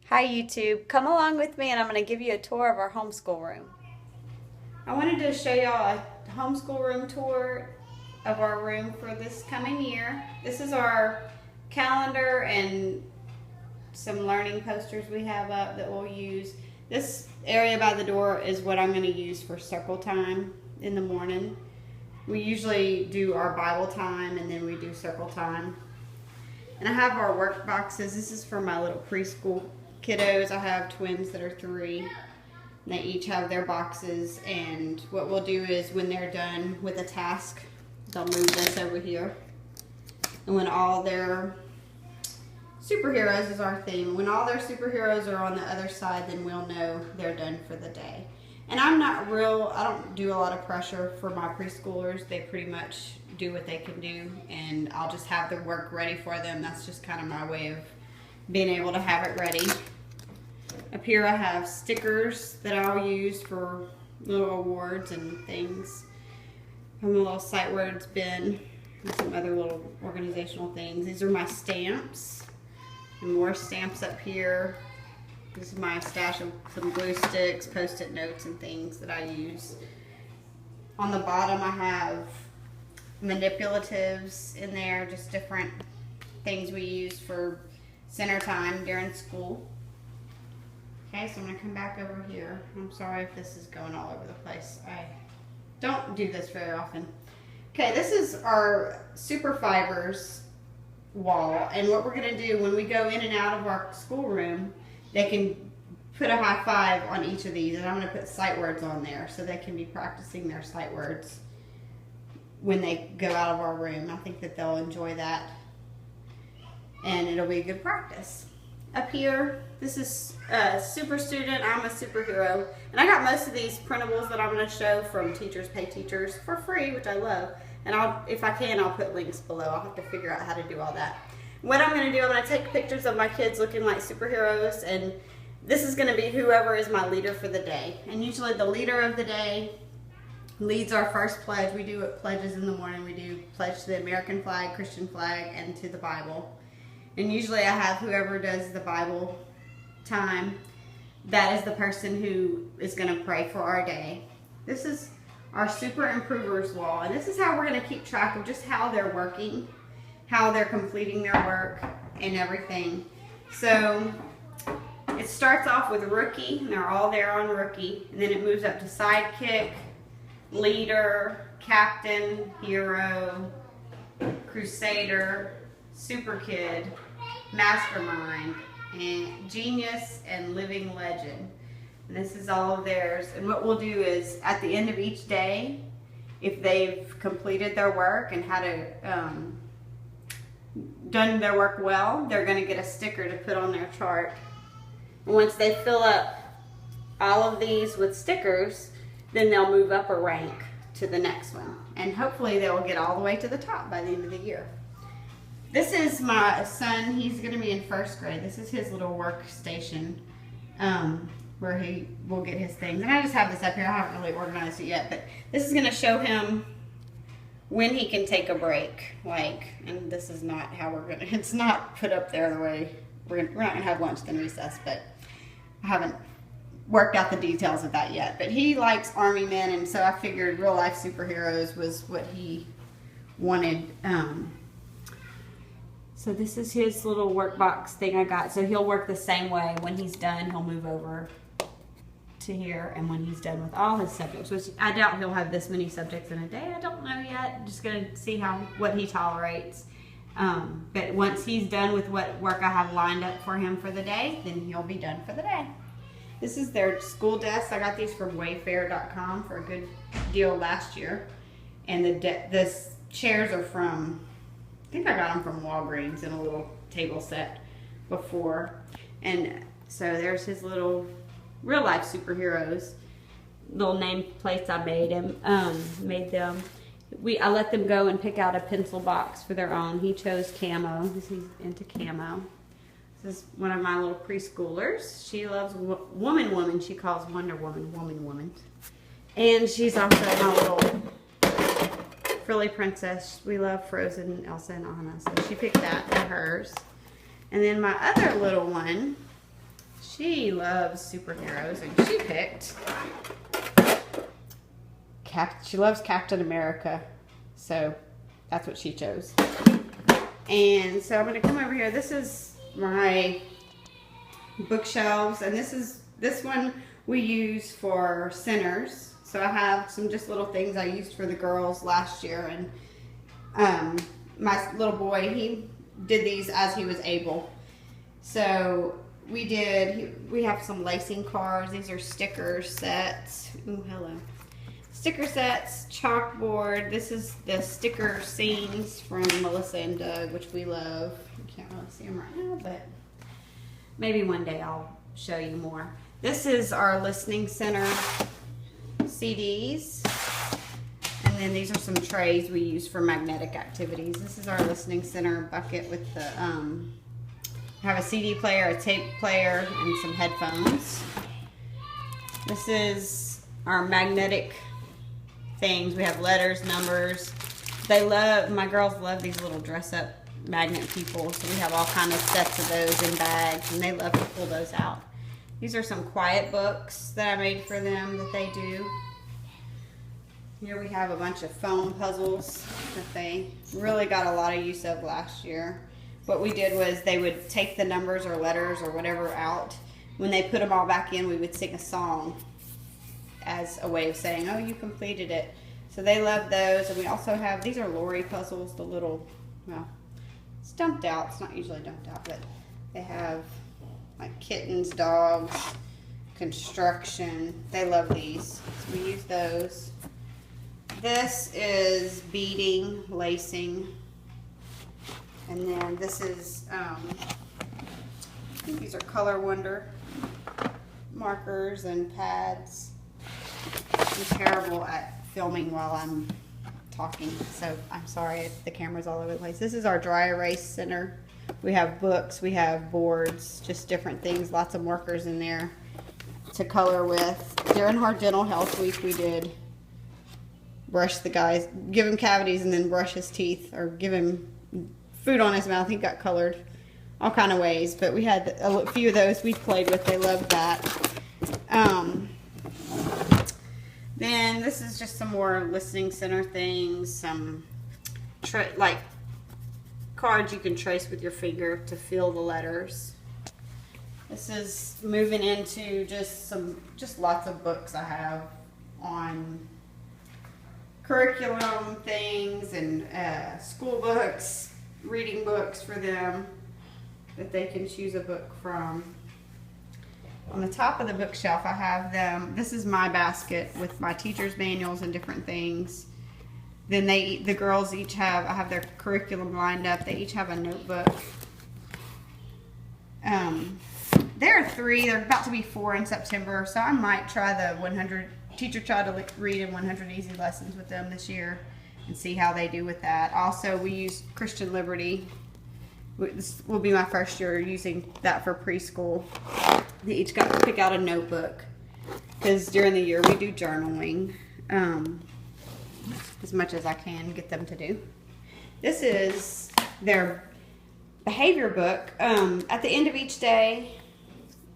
Hi YouTube, come along with me and I'm going to give you a tour of our homeschool room. I wanted to show y'all a homeschool room tour of our room for this coming year. This is our calendar and some learning posters we have up that we'll use. This area by the door is what I'm going to use for circle time in the morning. We usually do our Bible time and then we do circle time. And I have our work boxes. This is for my little preschool kiddos. I have twins that are 3. They each have their boxes, and what we'll do is when they're done with a task, they'll move this over here. And when all their superheroes is our theme, when all their superheroes are on the other side, then we'll know they're done for the day. And I don't do a lot of pressure for my preschoolers. They pretty much do what they can do, and I'll just have the work ready for them. That's just kind of my way of being able to have it ready. Up here I have stickers that I'll use for little awards and things. From a little sight words bin and some other little organizational things. These are my stamps and more stamps up here. This is my stash of some glue sticks, post-it notes and things that I use. On the bottom I have manipulatives in there, just different things we use for center time during school. Okay, so I'm going to come back over here. I'm sorry if this is going all over the place. I don't do this very often. Okay, this is our super fibers wall, and what we're going to do when we go in and out of our schoolroom, they can put a high five on each of these, and I'm going to put sight words on there so they can be practicing their sight words when they go out of our room. I think that they'll enjoy that, and it'll be a good practice. Up here, this is a super student, I'm a superhero, and I got most of these printables that I'm going to show from Teachers Pay Teachers for free, which I love, and if I can, I'll put links below. I'll have to figure out how to do all that. What I'm going to do, I'm going to take pictures of my kids looking like superheroes, and this is going to be whoever is my leader for the day. And usually the leader of the day leads our first pledge. We do pledges in the morning. We do pledge to the American flag, Christian flag, and to the Bible. And usually I have whoever does the Bible time, that is the person who is going to pray for our day. This is our super improvers wall, and this is how we're going to keep track of just how they're working, how they're completing their work, and everything. So it starts off with rookie, and they're all there on rookie, and then it moves up to sidekick, leader, captain, hero, crusader, super kid, mastermind, and genius, and living legend. And this is all of theirs. And what we'll do is at the end of each day, if they've completed their work and done their work well, they're going to get a sticker to put on their chart. And once they fill up all of these with stickers, then they'll move up a rank to the next one. And hopefully they will get all the way to the top by the end of the year. This is my son. He's going to be in 1st grade. This is his little workstation where he will get his things. And I just have this up here. I haven't really organized it yet, but this is going to show him when he can take a break. And this is not how we're going to, it's not put up there the way, we're not going to have lunch then recess, but I haven't worked out the details of that yet. But he likes army men, and so I figured real life superheroes was what he wanted. So this is his little workbox thing I got. So he'll work the same way. When he's done, he'll move over to here. And when he's done with all his subjects, which I doubt he'll have this many subjects in a day. I don't know yet. I'm just going to see what he tolerates. But once he's done with what work I have lined up for him for the day, then he'll be done for the day. This is their school desk. I got these from Wayfair.com for a good deal last year. And the chairs are from, I think I got them from Walgreens in a little table set before. And so there's his little real life superheroes. Little nameplates I made them. I let them go and pick out a pencil box for their own. He chose camo. He's into camo. This is one of my little preschoolers. She loves woman. She calls Wonder Woman, woman. And she's also my little frilly princess. We love Frozen, Elsa, and Anna. So she picked that for hers. And then my other little one, She loves superheroes, and she picked she loves Captain America, so that's what she chose. And so I'm going to come over here. This is my bookshelves, and this one we use for centers. So I have some just little things I used for the girls last year, and my little boy, he did these as he was able. So we have some lacing cards. These are sticker sets. Ooh, hello. Sticker sets, chalkboard. This is the sticker scenes from Melissa and Doug, which we love. You can't really see them right now, but maybe one day I'll show you more. This is our listening center CDs. And then these are some trays we use for magnetic activities. This is our listening center bucket with the, I have a CD player, a tape player, and some headphones. This is our magnetic things. We have letters, numbers. My girls love these little dress up magnet people. So we have all kind of sets of those in bags, and they love to pull those out. These are some quiet books that I made for them that they do. Here we have a bunch of phone puzzles that they really got a lot of use of last year. What we did was they would take the numbers or letters or whatever out. When they put them all back in, we would sing a song as a way of saying, oh, you completed it. So they love those. And we also have, these are Lori puzzles, the little, well, it's dumped out. It's not usually dumped out, but they have like kittens, dogs, construction. They love these. So we use those. This is beading, lacing. And then this is, I think these are Color Wonder markers and pads. I'm terrible at filming while I'm talking, so I'm sorry if the camera's all over the place. This is our dry erase center. We have books, we have boards, just different things, lots of markers in there to color with. During our dental health week, we did brush the guys, give him cavities and then brush his teeth, or give him food on his mouth. He got colored all kind of ways, but we had a few of those we played with. They loved that. Then this is just some more listening center things, some like cards you can trace with your finger to feel the letters. This is moving into just lots of books I have on curriculum things and school books, reading books for them that they can choose a book from. On the top of the bookshelf I have them, this is my basket with my teacher's manuals and different things. Then the girls each have, I have their curriculum lined up, they each have a notebook. There are 3, they're about to be 4 in September, so I might try the 100, teacher tried to read in 100 easy lessons with them this year and see how they do with that. Also, we use Christian Liberty. This will be my first year using that for preschool. They each got to pick out a notebook because during the year we do journaling as much as I can get them to do. This is their behavior book. At the end of each day,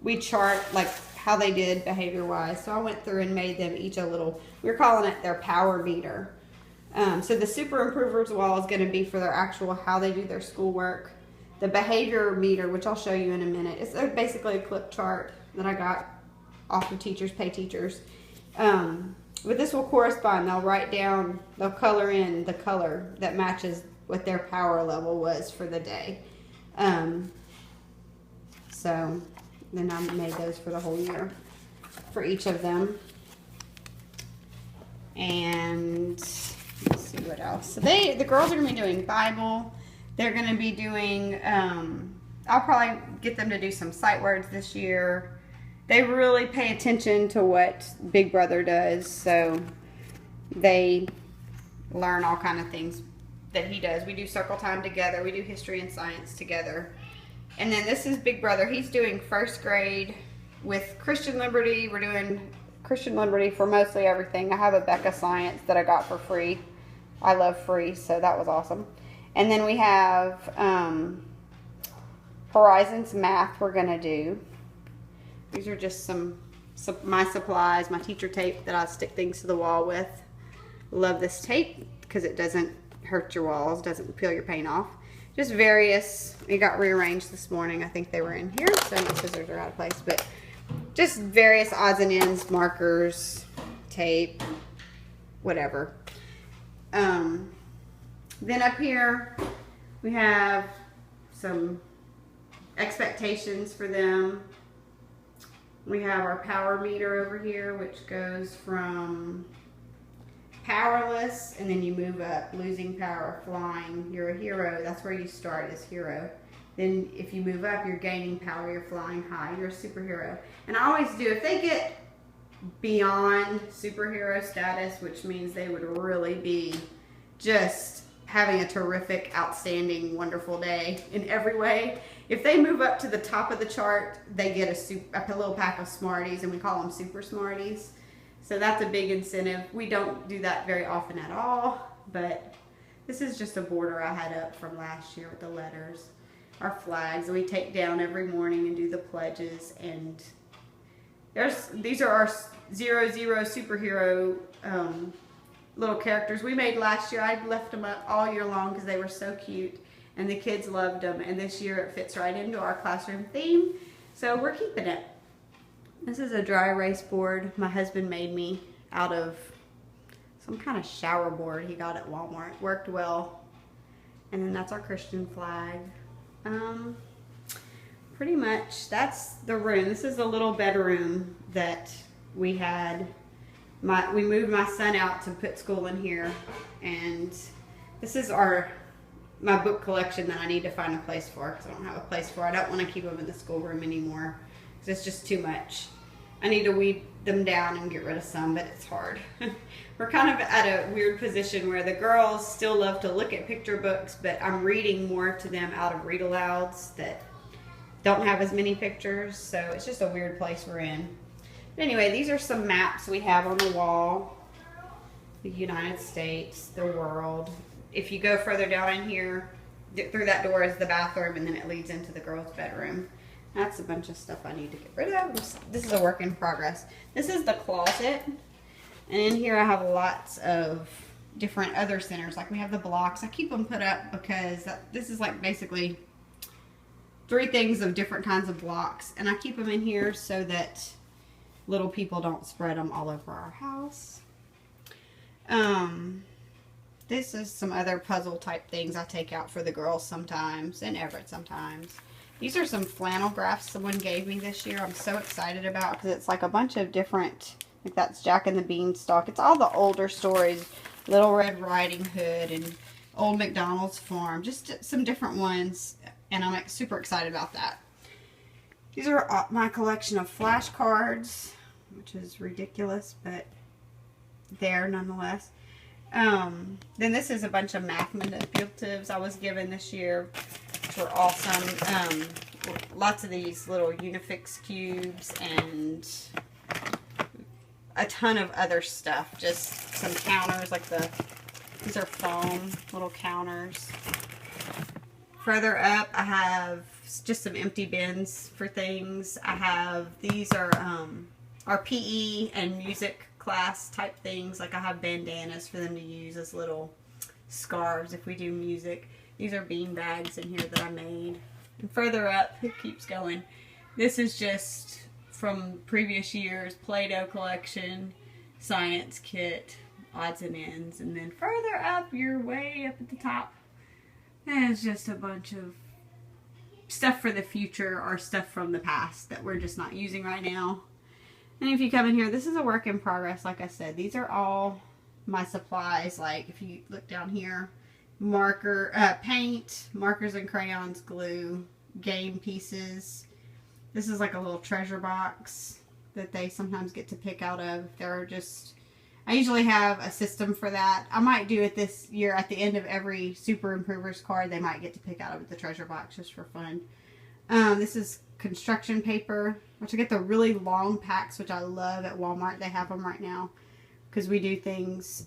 we chart like how they did behavior-wise. So I went through and made them each a little, we're calling it their power meter. So the super improvers wall is going to be for their actual how they do their schoolwork. The behavior meter, which I'll show you in a minute, it's basically a clip chart that I got off of Teachers Pay Teachers. But this will correspond. They'll write down, they'll color in the color that matches what their power level was for the day. So then I made those for the whole year for each of them. And let's see what else. So the girls are going to be doing Bible. They're going to be doing, I'll probably get them to do some sight words this year. They really pay attention to what Big Brother does, so they learn all kind of things that he does. We do circle time together. We do history and science together. And then this is Big Brother. He's doing first grade with Christian Liberty. We're doing Christian Liberty for mostly everything. I have a Becca Science that I got for free. I love free, so that was awesome. And then we have Horizons Math we're going to do. These are just my supplies, my teacher tape that I stick things to the wall with. Love this tape because it doesn't hurt your walls, doesn't peel your paint off. Just various, it got rearranged this morning. I think they were in here, so my scissors are out of place, but just various odds and ends, markers, tape, whatever. Then up here we have some expectations for them. We have our power meter over here, which goes from powerless, and then you move up, losing power, flying, you're a hero. That's where you start, as hero. Then if you move up, you're gaining power, you're flying high, you're a superhero. And I always do, if they get beyond superhero status, which means they would really be just having a terrific, outstanding, wonderful day in every way. If they move up to the top of the chart, they get a little pack of Smarties, and we call them Super Smarties. So that's a big incentive. We don't do that very often at all, but this is just a border I had up from last year with the letters. Our flags we take down every morning and do the pledges, and these are our 00 superhero little characters we made last year. I left them up all year long because they were so cute, and the kids loved them, and this year it fits right into our classroom theme, so we're keeping it. This is a dry erase board my husband made me out of some kind of shower board he got at Walmart. Worked well. And then that's our Christian flag. Pretty much that's the room. This is a little bedroom that we had. We moved my son out to put school in here, and this is my book collection that I need to find a place for, because I don't have a place for. I don't want to keep them in the schoolroom anymore, because it's just too much. I need to weed them down and get rid of some, but it's hard. We're kind of at a weird position where the girls still love to look at picture books, but I'm reading more to them out of read-alouds that don't have as many pictures, so it's just a weird place we're in. But anyway, these are some maps we have on the wall. The United States, the world. If you go further down in here, through that door is the bathroom, and then it leads into the girls' bedroom. That's a bunch of stuff I need to get rid of. This is a work in progress. This is the closet. And in here I have lots of different other centers. Like we have the blocks. I keep them put up because this is like basically 3 things of different kinds of blocks. And I keep them in here so that little people don't spread them all over our house. This is some other puzzle type things I take out for the girls sometimes, and Everett sometimes. These are some flannel graphs someone gave me this year. I'm so excited about, because it's like a bunch of different, like that's Jack and the Beanstalk. It's all the older stories, Little Red Riding Hood and Old MacDonald's Farm, just some different ones, and I'm super excited about that. These are my collection of flashcards, which is ridiculous, but there nonetheless. Then this is a bunch of math manipulatives I was given this year, which were awesome. Lots of these little Unifix cubes and a ton of other stuff. Just some counters, like these are foam little counters. Further up, I have just some empty bins for things. I have, these are our PE and music class type things. Like I have bandanas for them to use as little scarves if we do music. These are bean bags in here that I made. And further up, it keeps going. This is just from previous years, Play-Doh collection, science kit, odds and ends. And then further up, you're way up at the top, and it's just a bunch of stuff for the future or stuff from the past that we're just not using right now. And if you come in here, this is a work in progress. Like I said, these are all my supplies. Like if you look down here, paint, markers and crayons, glue, game pieces. This is like a little treasure box that they sometimes get to pick out of. I usually have a system for that. I might do it this year at the end of every Super Improvers card. They might get to pick out of the treasure box just for fun. This is construction paper, which I get the really long packs, which I love at Walmart. They have them right now because we do things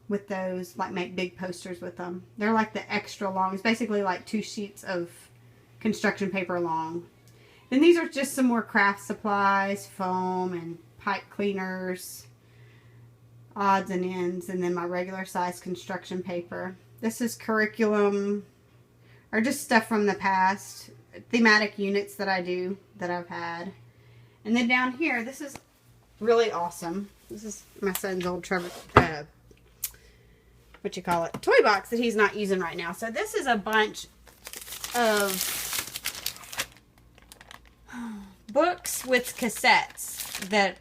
with those, like make big posters with them. They're like the extra long. It's basically like 2 sheets of construction paper long. Then these are just some more craft supplies, foam and pipe cleaners, odds and ends, and then my regular size construction paper. This is curriculum, or just stuff from the past, thematic units that I do, that I've had. And then down here, this is really awesome. This is my son's old toy box that he's not using right now. So this is a bunch of books with cassettes that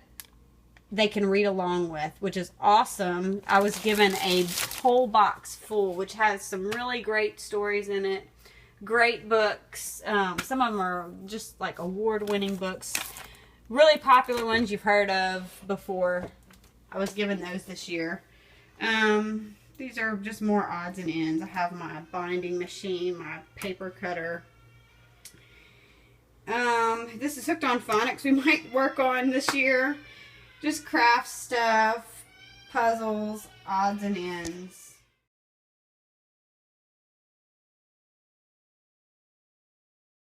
they can read along with, which is awesome. I was given a whole box full, which has some really great stories in it. Great books. Some of them are just like award-winning books. Really popular ones you've heard of before. I was given those this year. These are just more odds and ends. I have my binding machine, my paper cutter. This is Hooked on Phonics we might work on this year. Just craft stuff, puzzles, odds and ends.